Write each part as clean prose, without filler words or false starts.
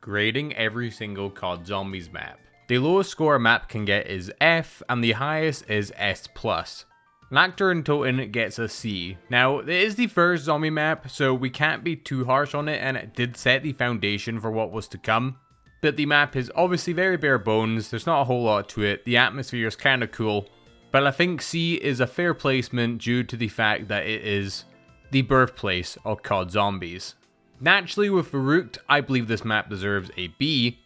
grading every single COD Zombies map. The lowest score a map can get is F, and the highest is S+. Nactor and Toten gets a C. Now, it is the first zombie map, so we can't be too harsh on it, and it did set the foundation for what was to come. But the map is obviously very bare bones, there's not a whole lot to it, the atmosphere is kinda cool, but I think C is a fair placement due to the fact that it is the birthplace of COD Zombies. Naturally, with Verrucht, I believe this map deserves a B,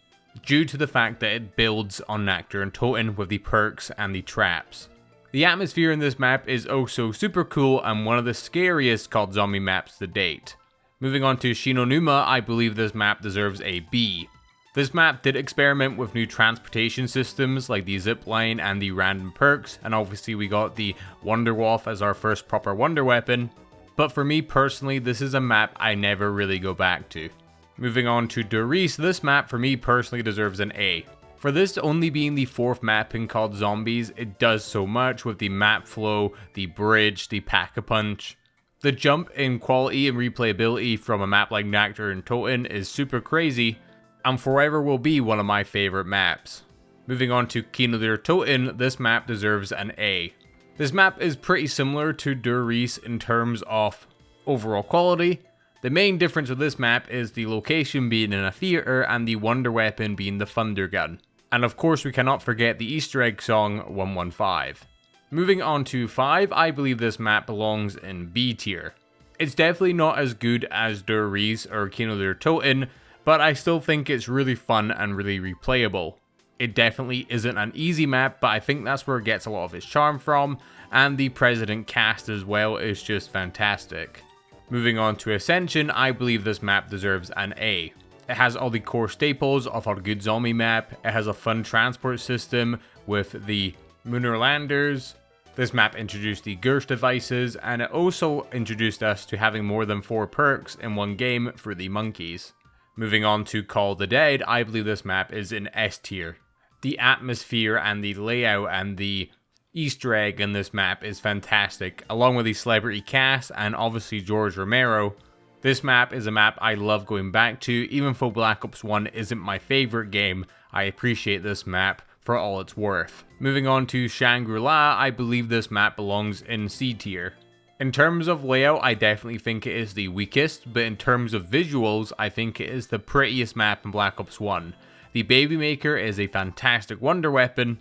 due to the fact that it builds on Nactor and Toten with the perks and the traps. The atmosphere in this map is also super cool and one of the scariest COD Zombie maps to date. Moving on to Shinonuma, I believe this map deserves a B. This map did experiment with new transportation systems like the zipline and the random perks, and obviously we got the Wonderwolf as our first proper wonder weapon, but for me personally this is a map I never really go back to. Moving on to Der Riese, this map for me personally deserves an A. For this only being the 4th map in COD Zombies, it does so much with the map flow, the bridge, the pack-a-punch. The jump in quality and replayability from a map like Nactor and Toten is super crazy, and forever will be one of my favorite maps. Moving on to Kino der Toten, this map deserves an A. This map is pretty similar to Der Riese in terms of overall quality. The main difference with this map is the location being in a theater and the wonder weapon being the thunder gun. And of course we cannot forget the Easter egg song 115. Moving on to 5, I believe this map belongs in B tier. It's definitely not as good as Der Riese or Kino der Toten, but I still think it's really fun and really replayable. It definitely isn't an easy map, but I think that's where it gets a lot of its charm from, and the President cast as well is just fantastic. Moving on to Ascension, I believe this map deserves an A. It has all the core staples of our good zombie map, it has a fun transport system with the Lunar Landers, this map introduced the Gersh devices, and it also introduced us to having more than 4 perks in one game for the monkeys. Moving on to Call of the Dead, I believe this map is in S tier. The atmosphere and the layout and the Easter egg in this map is fantastic, along with the celebrity cast and obviously George Romero. This map is a map I love going back to, even though Black Ops 1 isn't my favorite game, I appreciate this map for all it's worth. Moving on to Shangri-La, I believe this map belongs in C tier. In terms of layout, I definitely think it is the weakest, but in terms of visuals, I think it is the prettiest map in Black Ops 1. The Babymaker is a fantastic wonder weapon,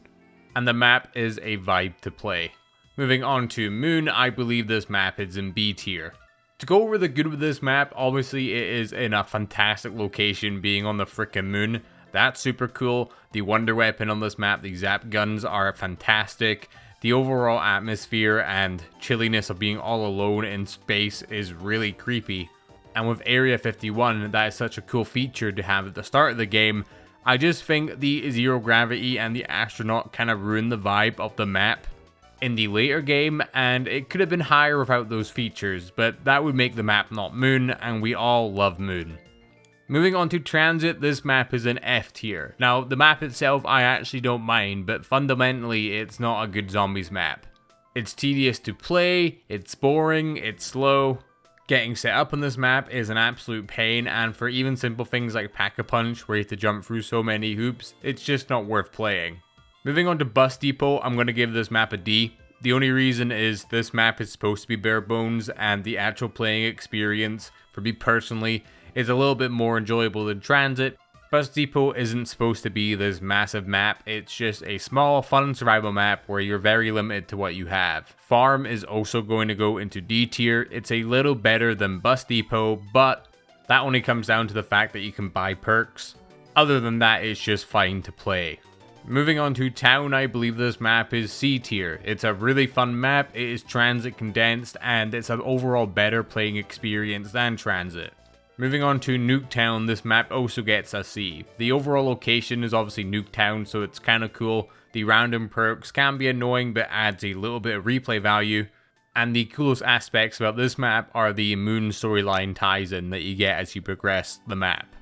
and the map is a vibe to play. Moving on to Moon, I believe this map is in B tier. To go over the good with this map, obviously it is in a fantastic location being on the frickin' moon. That's super cool. The wonder weapon on this map, the zap guns, are fantastic. The overall atmosphere and chilliness of being all alone in space is really creepy. And with Area 51, that is such a cool feature to have at the start of the game. I just think the zero gravity and the astronaut kind of ruin the vibe of the map in the later game, and it could have been higher without those features, but that would make the map not Moon, and we all love Moon. Moving on to Transit, this map is in F tier. Now, the map itself I actually don't mind, but fundamentally it's not a good zombies map. It's tedious to play, it's boring, it's slow. Getting set up on this map is an absolute pain, and for even simple things like Pack-a-Punch, where you have to jump through so many hoops, it's just not worth playing. Moving on to Bus Depot, I'm going to give this map a D. The only reason is this map is supposed to be bare bones, and the actual playing experience, for me personally, is a little bit more enjoyable than Transit. Bus Depot isn't supposed to be this massive map, it's just a small, fun survival map where you're very limited to what you have. Farm is also going to go into D tier. It's a little better than Bus Depot, but that only comes down to the fact that you can buy perks. Other than that, it's just fine to play. Moving on to Town, I believe this map is C tier. It's a really fun map, it is Transit condensed, and it's an overall better playing experience than Transit. Moving on to Nuketown, this map also gets a C. The overall location is obviously Nuketown, so it's kind of cool. The random perks can be annoying, but adds a little bit of replay value. And the coolest aspects about this map are the Moon storyline ties in that you get as you progress the map.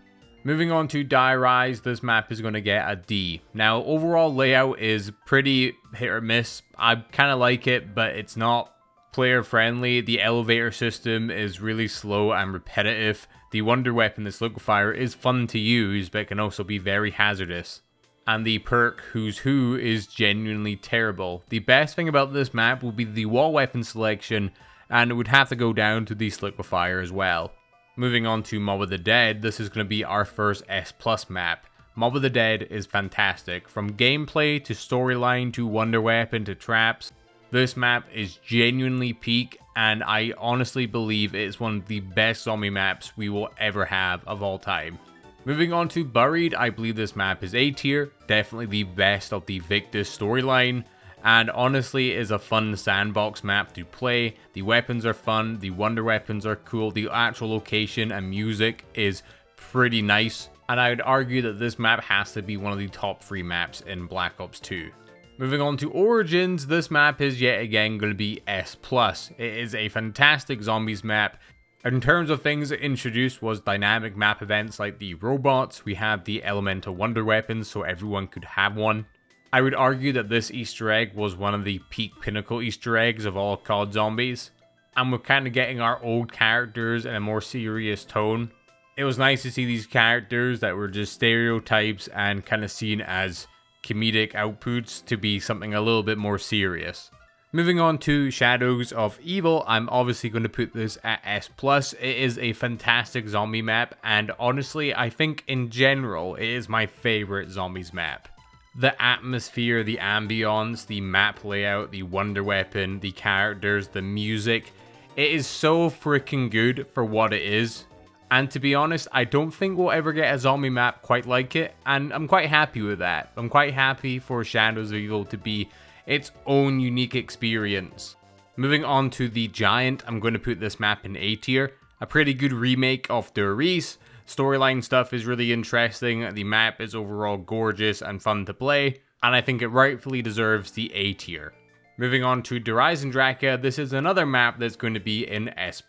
Moving on to Die Rise, this map is going to get a D. Now, overall layout is pretty hit or miss. I kind of like it, but it's not player friendly. The elevator system is really slow and repetitive. The wonder weapon, this liquefier, is fun to use, but it can also be very hazardous. And the perk Who's Who is genuinely terrible. The best thing about this map will be the wall weapon selection, and it would have to go down to the liquefier as well. Moving on to Mob of the Dead, this is going to be our first S+ map. Mob of the Dead is fantastic. From gameplay to storyline to wonder weapon to traps, this map is genuinely peak, and I honestly believe it is one of the best zombie maps we will ever have of all time. Moving on to Buried, I believe this map is A tier, definitely the best of the Victus storyline, and honestly is a fun sandbox map to play. The weapons are fun, the wonder weapons are cool, the actual location and music is pretty nice, and I would argue that this map has to be one of the top 3 maps in Black Ops 2. Moving on to Origins, this map is yet again going to be S+. It is a fantastic zombies map. In terms of things introduced was dynamic map events like the robots, we had the elemental wonder weapons so everyone could have one. I would argue that this Easter egg was one of the peak pinnacle Easter eggs of all COD zombies. And we're kind of getting our old characters in a more serious tone. It was nice to see these characters that were just stereotypes and kind of seen as comedic outputs to be something a little bit more serious. Moving on to Shadows of Evil, I'm obviously going to put this at S+. It is a fantastic zombie map, and honestly, I think in general, it is my favorite zombies map. The atmosphere, the ambience, the map layout, the wonder weapon, the characters, the music, it is so freaking good for what it is. And to be honest, I don't think we'll ever get a zombie map quite like it, and I'm quite happy with that. I'm quite happy for Shadows of Evil to be its own unique experience. Moving on to the Giant, I'm going to put this map in A tier. A pretty good remake of Der Riese. Storyline stuff is really interesting, the map is overall gorgeous and fun to play, and I think it rightfully deserves the A tier. Moving on to Der Eisendrache, this is another map that's going to be in S+.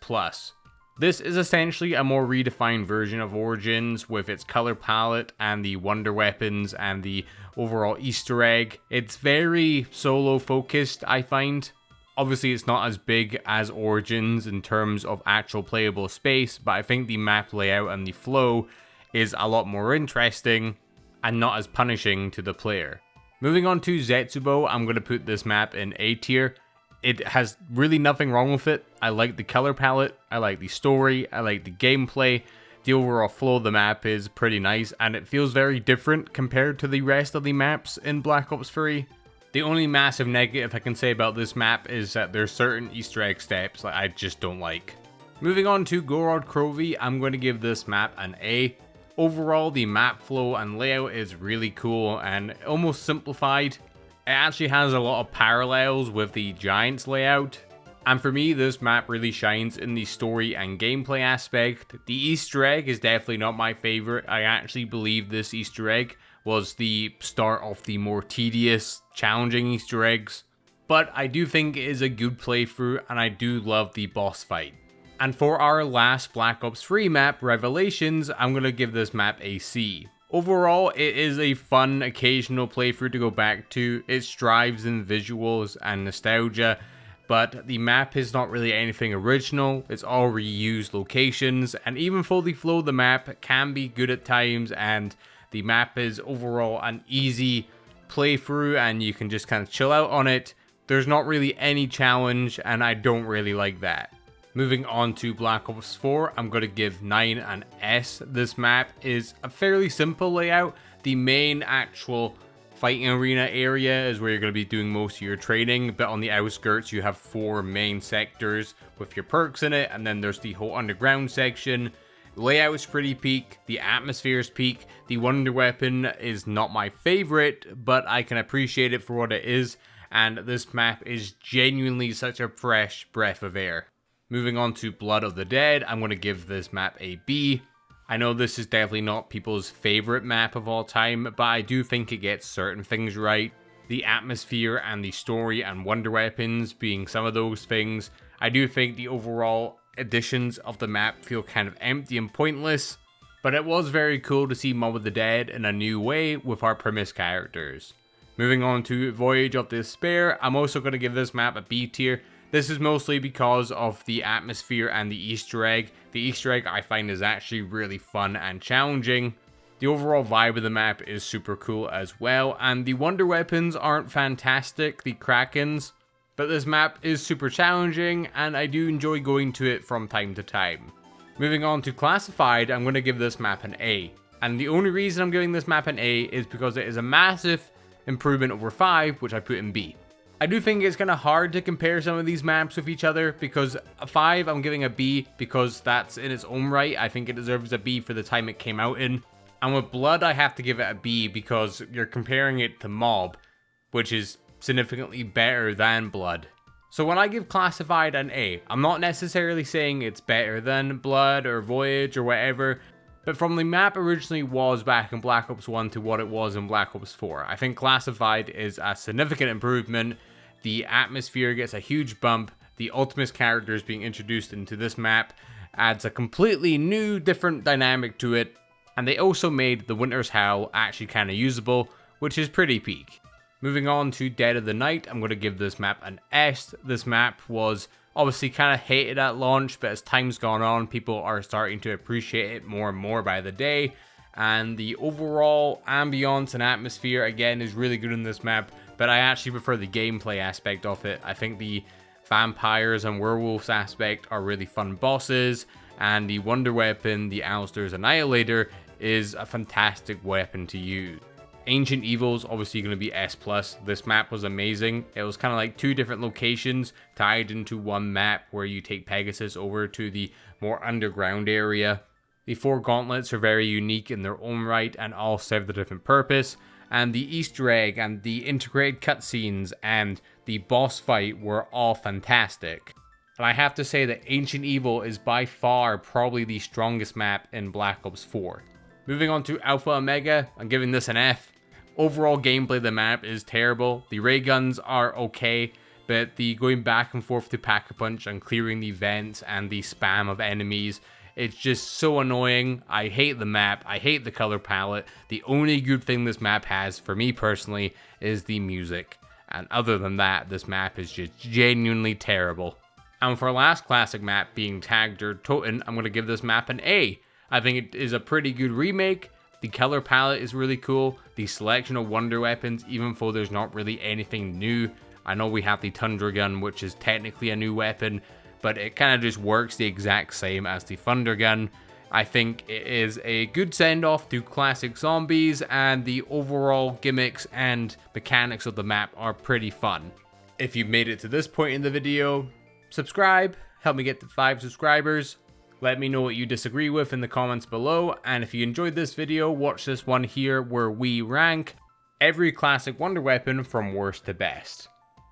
This is essentially a more redefined version of Origins with its color palette and the wonder weapons and the overall Easter egg. It's very solo focused, I find. Obviously it's not as big as Origins in terms of actual playable space, but I think the map layout and the flow is a lot more interesting and not as punishing to the player. Moving on to Zetsubo, I'm going to put this map in A tier. It has really nothing wrong with it. I like the color palette, I like the story, I like the gameplay. The overall flow of the map is pretty nice, and it feels very different compared to the rest of the maps in Black Ops 3. The only massive negative I can say about this map is that there's certain Easter egg steps that I just don't like. Moving on to Gorod Krovi, I'm going to give this map an A. Overall, the map flow and layout is really cool and almost simplified. It actually has a lot of parallels with the Giants layout. And for me, this map really shines in the story and gameplay aspect. The Easter egg is definitely not my favorite. I actually believe this Easter egg was the start of the more tedious, challenging Easter eggs. But I do think it is a good playthrough, and I do love the boss fight. And for our last Black Ops 3 map, Revelations, I'm going to give this map a C. Overall, it is a fun, occasional playthrough to go back to. It strives in visuals and nostalgia, but the map is not really anything original. It's all reused locations, and even though the flow of the map can be good at times, and the map is overall an easy playthrough, and you can just kind of chill out on it, there's not really any challenge, and I don't really like that. Moving on to Black Ops 4, I'm going to give 9 an S. This map is a fairly simple layout. The main actual fighting arena area is where you're going to be doing most of your training, but on the outskirts you have 4 main sectors with your perks in it, and then there's the whole underground section. The layout is pretty peak, the atmosphere is peak, the wonder weapon is not my favorite, but I can appreciate it for what it is, and this map is genuinely such a fresh breath of air. Moving on to Blood of the Dead, I'm going to give this map a B. I know this is definitely not people's favorite map of all time, but I do think it gets certain things right. The atmosphere and the story and wonder weapons being some of those things. I do think the overall additions of the map feel kind of empty and pointless, but it was very cool to see Mob of the Dead in a new way with our premise characters. Moving on to Voyage of Despair, I'm also going to give this map a B tier. This is mostly because of the atmosphere and the Easter egg. The Easter egg I find is actually really fun and challenging. The overall vibe of the map is super cool as well, and the wonder weapons aren't fantastic, the Krakens, but this map is super challenging and I do enjoy going to it from time to time. Moving on to classified, I'm going to give this map an A. And the only reason I'm giving this map an A is because it is a massive improvement over 5, which I put in B. I do think it's kind of hard to compare some of these maps with each other, because a 5 I'm giving a B because that's in its own right. I think it deserves a B for the time it came out in. And with Blood I have to give it a B because you're comparing it to Mob, which is significantly better than Blood. So when I give Classified an A, I'm not necessarily saying it's better than Blood or Voyage or whatever, but from the map originally was back in Black Ops 1 to what it was in Black Ops 4, I think Classified is a significant improvement. The atmosphere gets a huge bump, the Ultimus characters being introduced into this map adds a completely new, different dynamic to it, and they also made the Winter's Howl actually kind of usable, which is pretty peak. Moving on to Dead of the Night, I'm going to give this map an S. This map was obviously kind of hated at launch, but as time's gone on, people are starting to appreciate it more and more by the day. And the overall ambience and atmosphere, again, is really good in this map, but I actually prefer the gameplay aspect of it. I think the vampires and werewolves aspect are really fun bosses, and the wonder weapon, the Alistair's Annihilator, is a fantastic weapon to use. Ancient Evil's obviously going to be S+. This map was amazing. It was kind of like 2 different locations tied into one map where you take Pegasus over to the more underground area. The 4 gauntlets are very unique in their own right and all serve a different purpose. And the Easter egg and the integrated cutscenes and the boss fight were all fantastic. And I have to say that Ancient Evil is by far probably the strongest map in Black Ops 4. Moving on to Alpha Omega, I'm giving this an F. Overall gameplay of the map is terrible. The ray guns are okay, but the going back and forth to Pack-a-Punch and clearing the vents and the spam of enemies, it's just so annoying. I hate the map. I hate the color palette. The only good thing this map has, for me personally, is the music. And other than that, this map is just genuinely terrible. And for our last classic map being Tagter Toten, I'm going to give this map an A. I think it is a pretty good remake. The color palette is really cool. The selection of wonder weapons, even though there's not really anything new. I know we have the Tundra Gun, which is technically a new weapon, but it kind of just works the exact same as the Thunder Gun. I think it is a good send-off to classic zombies, and the overall gimmicks and mechanics of the map are pretty fun. If you've made it to this point in the video, subscribe, help me get to 5 subscribers. Let me know what you disagree with in the comments below, and if you enjoyed this video, watch this one here where we rank every classic wonder weapon from worst to best.